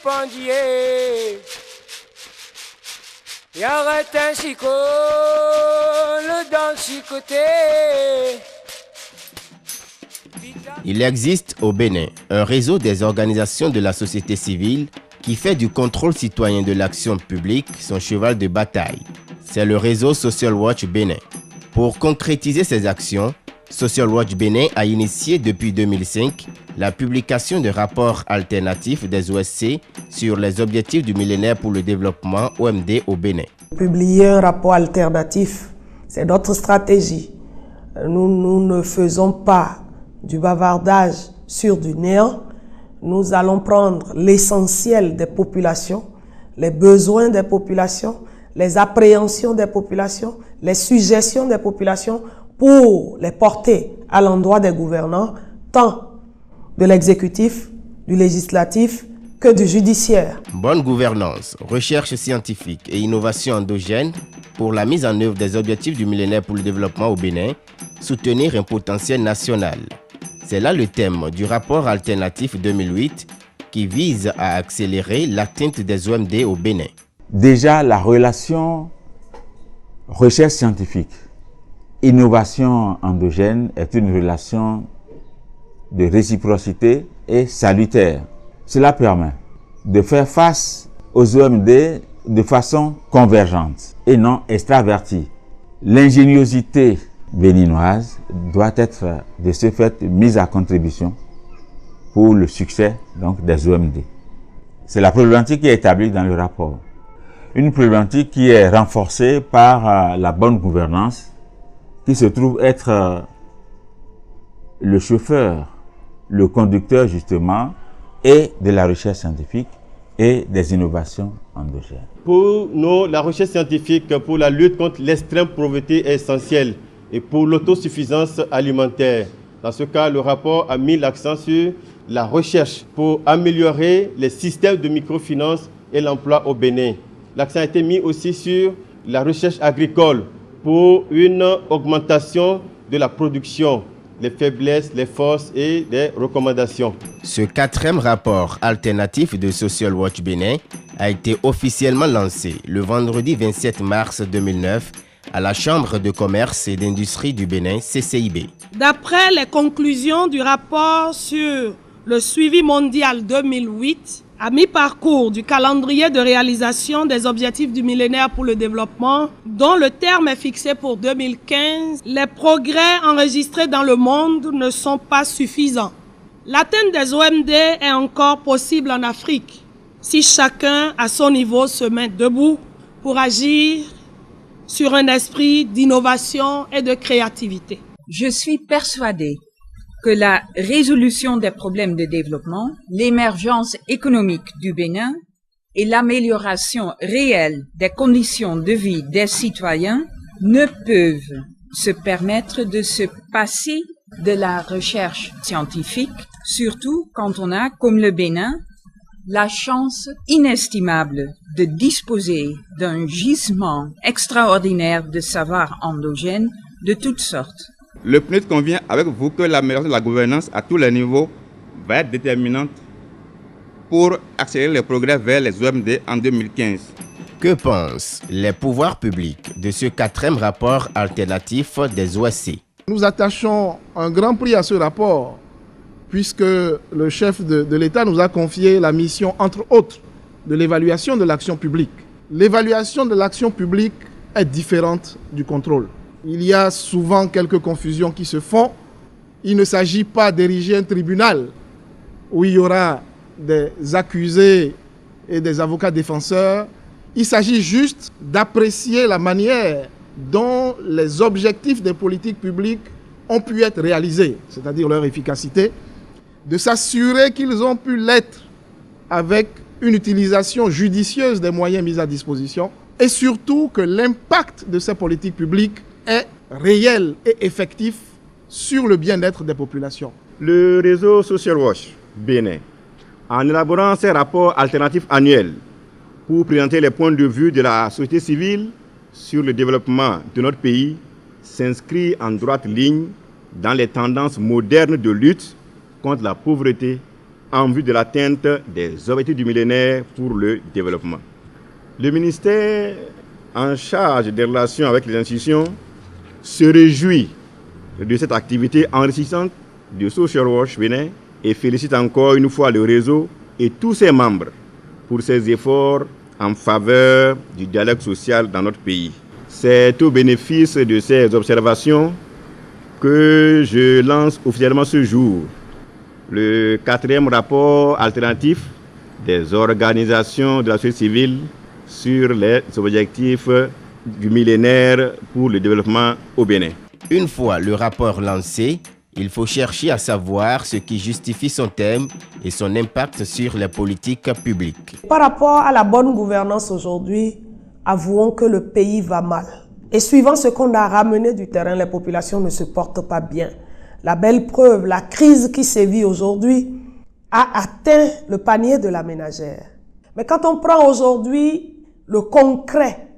pendier. Y'arrête un chico, le dans chicoté. Il existe au Bénin un réseau des organisations de la société civile qui fait du contrôle citoyen de l'action publique son cheval de bataille. C'est le réseau Social Watch Bénin. Pour concrétiser ses actions, Social Watch Bénin a initié depuis 2005 la publication de rapports alternatifs des OSC sur les objectifs du millénaire pour le développement OMD au Bénin. Publier un rapport alternatif, c'est notre stratégie. Nous ne faisons pas du bavardage sur du néant. Nous allons prendre l'essentiel des populations, les besoins des populations, les appréhensions des populations, les suggestions des populations pour les porter à l'endroit des gouvernants, tant de l'exécutif, du législatif que du judiciaire. Bonne gouvernance, recherche scientifique et innovation endogène pour la mise en œuvre des objectifs du millénaire pour le développement au Bénin, soutenir un potentiel national. C'est là le thème du rapport alternatif 2008 qui vise à accélérer l'atteinte des OMD au Bénin. Déjà, la relation recherche scientifique, innovation endogène est une relation de réciprocité et salutaire. Cela permet de faire face aux OMD de façon convergente et non extravertie. L'ingéniosité béninoise doit être de ce fait mise à contribution pour le succès des OMD. C'est la problématique qui est établie dans le rapport. Une problématique qui est renforcée par la bonne gouvernance, qui se trouve être le chauffeur, le conducteur justement, et de la recherche scientifique et des innovations endogènes. Pour nous, la recherche scientifique pour la lutte contre l'extrême pauvreté est essentielle et pour l'autosuffisance alimentaire. Dans ce cas, le rapport a mis l'accent sur la recherche pour améliorer les systèmes de microfinance et l'emploi au Bénin. L'accent a été mis aussi sur la recherche agricole pour une augmentation de la production, les faiblesses, les forces et des recommandations. Ce 4e rapport alternatif de Social Watch Bénin a été officiellement lancé le vendredi 27 mars 2009 à la Chambre de commerce et d'industrie du Bénin, CCIB. D'après les conclusions du rapport sur le suivi mondial 2008, à mi-parcours du calendrier de réalisation des objectifs du millénaire pour le développement, dont le terme est fixé pour 2015, les progrès enregistrés dans le monde ne sont pas suffisants. L'atteinte des OMD est encore possible en Afrique, si chacun à son niveau se met debout pour agir sur un esprit d'innovation et de créativité. Je suis persuadée que la résolution des problèmes de développement, l'émergence économique du Bénin et l'amélioration réelle des conditions de vie des citoyens ne peuvent se permettre de se passer de la recherche scientifique, surtout quand on a, comme le Bénin, la chance inestimable de disposer d'un gisement extraordinaire de savoir endogène de toutes sortes. Le PNUD convient avec vous que l'amélioration de la gouvernance à tous les niveaux va être déterminante pour accélérer les progrès vers les OMD en 2015. Que pensent les pouvoirs publics de ce 4e rapport alternatif des OSC? Nous attachons un grand prix à ce rapport puisque le chef de l'État nous a confié la mission, entre autres, de l'évaluation de l'action publique. L'évaluation de l'action publique est différente du contrôle. Il y a souvent quelques confusions qui se font. Il ne s'agit pas d'ériger un tribunal où il y aura des accusés et des avocats défenseurs. Il s'agit juste d'apprécier la manière dont les objectifs des politiques publiques ont pu être réalisés, c'est-à-dire leur efficacité, de s'assurer qu'ils ont pu l'être avec une utilisation judicieuse des moyens mis à disposition et surtout que l'impact de ces politiques publiques est réel et effectif sur le bien-être des populations. Le réseau Social Watch Bénin, en élaborant ses rapports alternatifs annuels pour présenter les points de vue de la société civile sur le développement de notre pays, s'inscrit en droite ligne dans les tendances modernes de lutte contre la pauvreté en vue de l'atteinte des objectifs du millénaire pour le développement. Le ministère en charge des relations avec les institutions se réjouit de cette activité enrichissante de Social Watch Bénin et félicite encore une fois le réseau et tous ses membres pour ses efforts en faveur du dialogue social dans notre pays. C'est au bénéfice de ces observations que je lance officiellement ce jour le 4e rapport alternatif des organisations de la société civile sur les objectifs du millénaire pour le développement au Bénin. Une fois le rapport lancé, il faut chercher à savoir ce qui justifie son thème et son impact sur les politiques publiques. Par rapport à la bonne gouvernance aujourd'hui, avouons que le pays va mal. Et suivant ce qu'on a ramené du terrain, les populations ne se portent pas bien. La belle preuve, la crise qui sévit aujourd'hui a atteint le panier de la ménagère. Mais quand on prend aujourd'hui le concret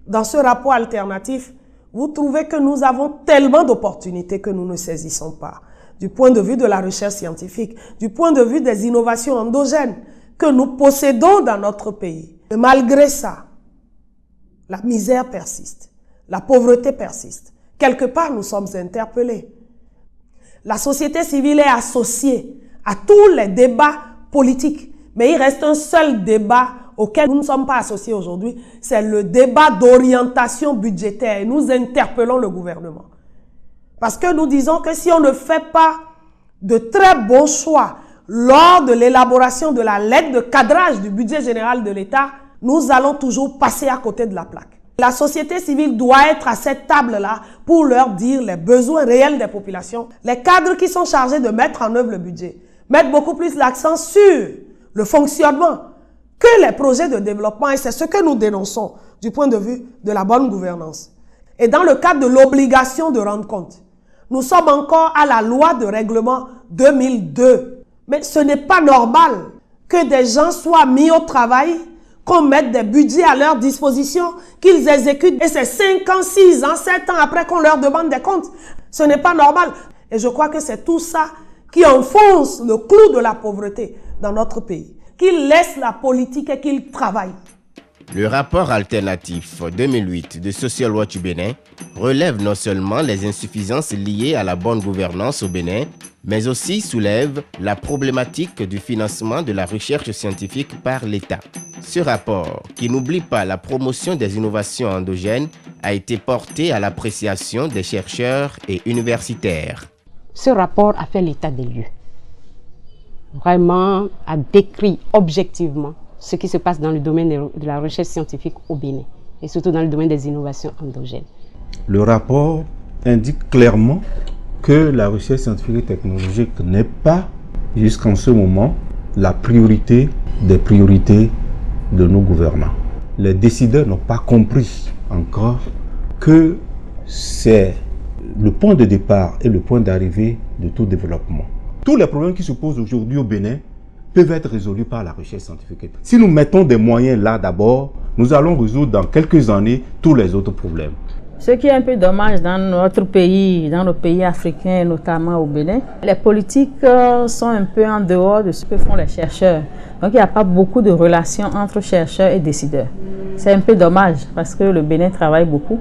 dans ce rapport alternatif, vous trouvez que nous avons tellement d'opportunités que nous ne saisissons pas. Du point de vue de la recherche scientifique, du point de vue des innovations endogènes que nous possédons dans notre pays. Et malgré ça, la misère persiste, la pauvreté persiste. Quelque part, nous sommes interpellés. La société civile est associée à tous les débats politiques, mais il reste un seul débat auquel nous ne sommes pas associés aujourd'hui, c'est le débat d'orientation budgétaire. Et nous interpellons le gouvernement. Parce que nous disons que si on ne fait pas de très bons choix lors de l'élaboration de la lettre de cadrage du budget général de l'État, nous allons toujours passer à côté de la plaque. La société civile doit être à cette table-là pour leur dire les besoins réels des populations. Les cadres qui sont chargés de mettre en œuvre le budget mettent beaucoup plus l'accent sur le fonctionnement que les projets de développement, et c'est ce que nous dénonçons du point de vue de la bonne gouvernance. Et dans le cadre de l'obligation de rendre compte, nous sommes encore à la loi de règlement 2002. Mais ce n'est pas normal que des gens soient mis au travail, qu'on mette des budgets à leur disposition, qu'ils exécutent, et c'est 5 ans, 6 ans, 7 ans après qu'on leur demande des comptes. Ce n'est pas normal. Et je crois que c'est tout ça qui enfonce le clou de la pauvreté dans notre pays. Qu'ils laissent la politique et qu'ils travaillent. Le rapport alternatif 2008 de Social Watch Bénin relève non seulement les insuffisances liées à la bonne gouvernance au Bénin, mais aussi soulève la problématique du financement de la recherche scientifique par l'État. Ce rapport, qui n'oublie pas la promotion des innovations endogènes, a été porté à l'appréciation des chercheurs et universitaires. Ce rapport a fait l'état des lieux. Vraiment a décrit objectivement ce qui se passe dans le domaine de la recherche scientifique au Bénin et surtout dans le domaine des innovations endogènes. Le rapport indique clairement que la recherche scientifique et technologique n'est pas, jusqu'en ce moment, la priorité des priorités de nos gouvernants. Les décideurs n'ont pas compris encore que c'est le point de départ et le point d'arrivée de tout développement. Tous les problèmes qui se posent aujourd'hui au Bénin peuvent être résolus par la recherche scientifique. Si nous mettons des moyens là d'abord, nous allons résoudre dans quelques années tous les autres problèmes. Ce qui est un peu dommage dans notre pays, dans nos pays africains, notamment au Bénin, les politiques sont un peu en dehors de ce que font les chercheurs. Donc il n'y a pas beaucoup de relations entre chercheurs et décideurs. C'est un peu dommage parce que le Bénin travaille beaucoup.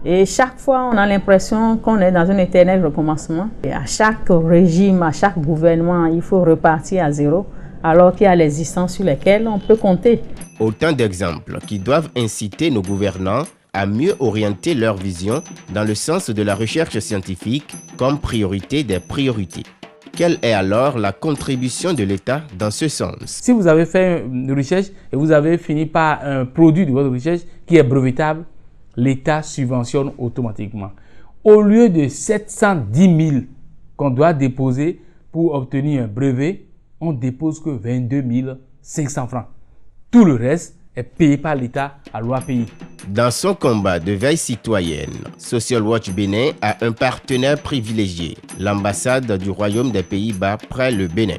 Et chaque fois, on a l'impression qu'on est dans un éternel recommencement. Et à chaque régime, à chaque gouvernement, il faut repartir à zéro, alors qu'il y a les instances sur lesquelles on peut compter. Autant d'exemples qui doivent inciter nos gouvernants à mieux orienter leur vision dans le sens de la recherche scientifique comme priorité des priorités. Quelle est alors la contribution de l'État dans ce sens? Si vous avez fait une recherche et vous avez fini par un produit de votre recherche qui est brevetable, l'État subventionne automatiquement. Au lieu de 710 000 qu'on doit déposer pour obtenir un brevet, on dépose que 22 500 francs. Tout le reste est payé par l'État à loi pays. Dans son combat de veille citoyenne, Social Watch Bénin a un partenaire privilégié, l'ambassade du Royaume des Pays-Bas près le Bénin.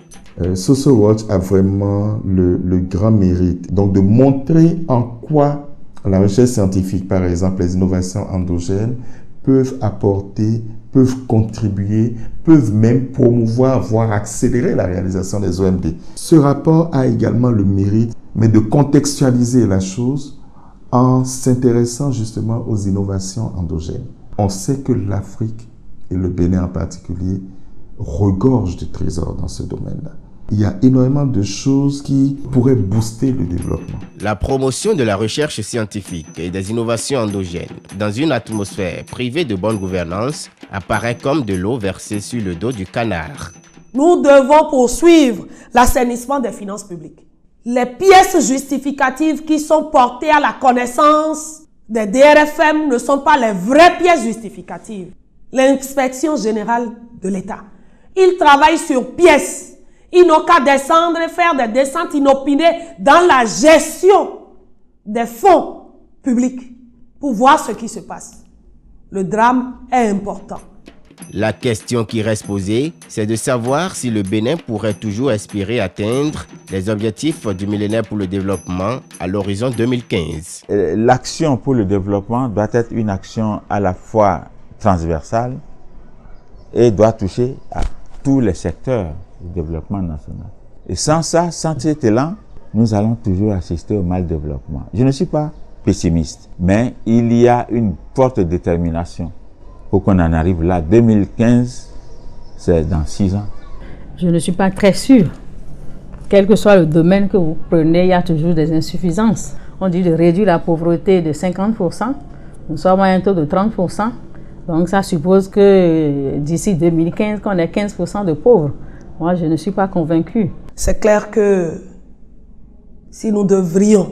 Social Watch a vraiment le grand mérite donc de montrer en quoi la recherche scientifique, par exemple les innovations endogènes, peuvent apporter peuvent contribuer, peuvent même promouvoir, voire accélérer la réalisation des OMD. Ce rapport a également le mérite, mais de contextualiser la chose en s'intéressant justement aux innovations endogènes. On sait que l'Afrique, et le Bénin en particulier, regorge de trésors dans ce domaine-là. Il y a énormément de choses qui pourraient booster le développement. La promotion de la recherche scientifique et des innovations endogènes dans une atmosphère privée de bonne gouvernance apparaît comme de l'eau versée sur le dos du canard. Nous devons poursuivre l'assainissement des finances publiques. Les pièces justificatives qui sont portées à la connaissance des DRFM ne sont pas les vraies pièces justificatives. L'inspection générale de l'État, ils travaillent sur pièces. Ils n'ont qu'à descendre et faire des descentes inopinées dans la gestion des fonds publics pour voir ce qui se passe. Le drame est important. La question qui reste posée, c'est de savoir si le Bénin pourrait toujours espérer atteindre les objectifs du millénaire pour le développement à l'horizon 2015. L'action pour le développement doit être une action à la fois transversale et doit toucher à tous les secteurs du développement national. Et sans ça, sans cet élan, nous allons toujours assister au mal développement. Je ne suis pas pessimiste, mais il y a une forte détermination pour qu'on en arrive là. 2015, c'est dans 6 ans. Je ne suis pas très sûr. Quel que soit le domaine que vous prenez, il y a toujours des insuffisances. On dit de réduire la pauvreté de 50%, nous sommes à un taux de 30%. Donc ça suppose que d'ici 2015, qu'on ait 15% de pauvres. Moi, je ne suis pas convaincue. C'est clair que si nous devrions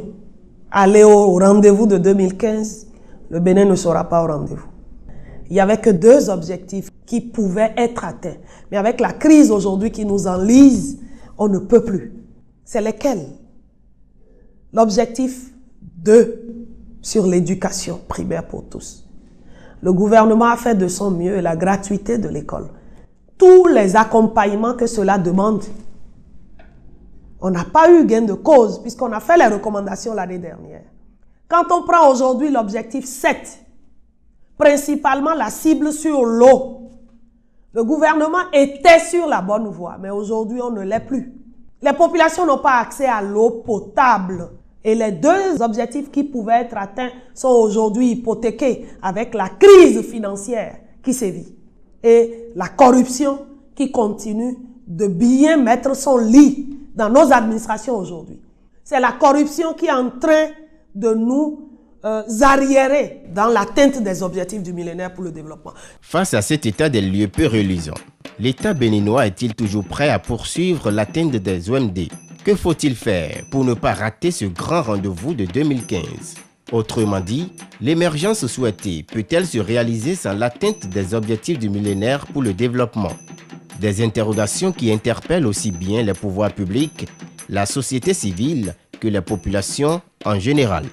aller au rendez-vous de 2015, le Bénin ne sera pas au rendez-vous. Il n'y avait que 2 objectifs qui pouvaient être atteints. Mais avec la crise aujourd'hui qui nous enlise, on ne peut plus. C'est lesquels? L'objectif 2 sur l'éducation primaire pour tous. Le gouvernement a fait de son mieux et la gratuité de l'école. Tous les accompagnements que cela demande. On n'a pas eu gain de cause puisqu'on a fait les recommandations l'année dernière. Quand on prend aujourd'hui l'objectif 7, principalement la cible sur l'eau, le gouvernement était sur la bonne voie, mais aujourd'hui on ne l'est plus. Les populations n'ont pas accès à l'eau potable. Et les 2 objectifs qui pouvaient être atteints sont aujourd'hui hypothéqués avec la crise financière qui sévit et la corruption qui continue de bien mettre son lit dans nos administrations aujourd'hui. C'est la corruption qui est en train de nous arriérer dans l'atteinte des objectifs du millénaire pour le développement. Face à cet état des lieux peu reluisants, l'État béninois est-il toujours prêt à poursuivre l'atteinte des OMD? Que faut-il faire pour ne pas rater ce grand rendez-vous de 2015? Autrement dit, l'émergence souhaitée peut-elle se réaliser sans l'atteinte des objectifs du millénaire pour le développement? Des interrogations qui interpellent aussi bien les pouvoirs publics, la société civile que les populations en général.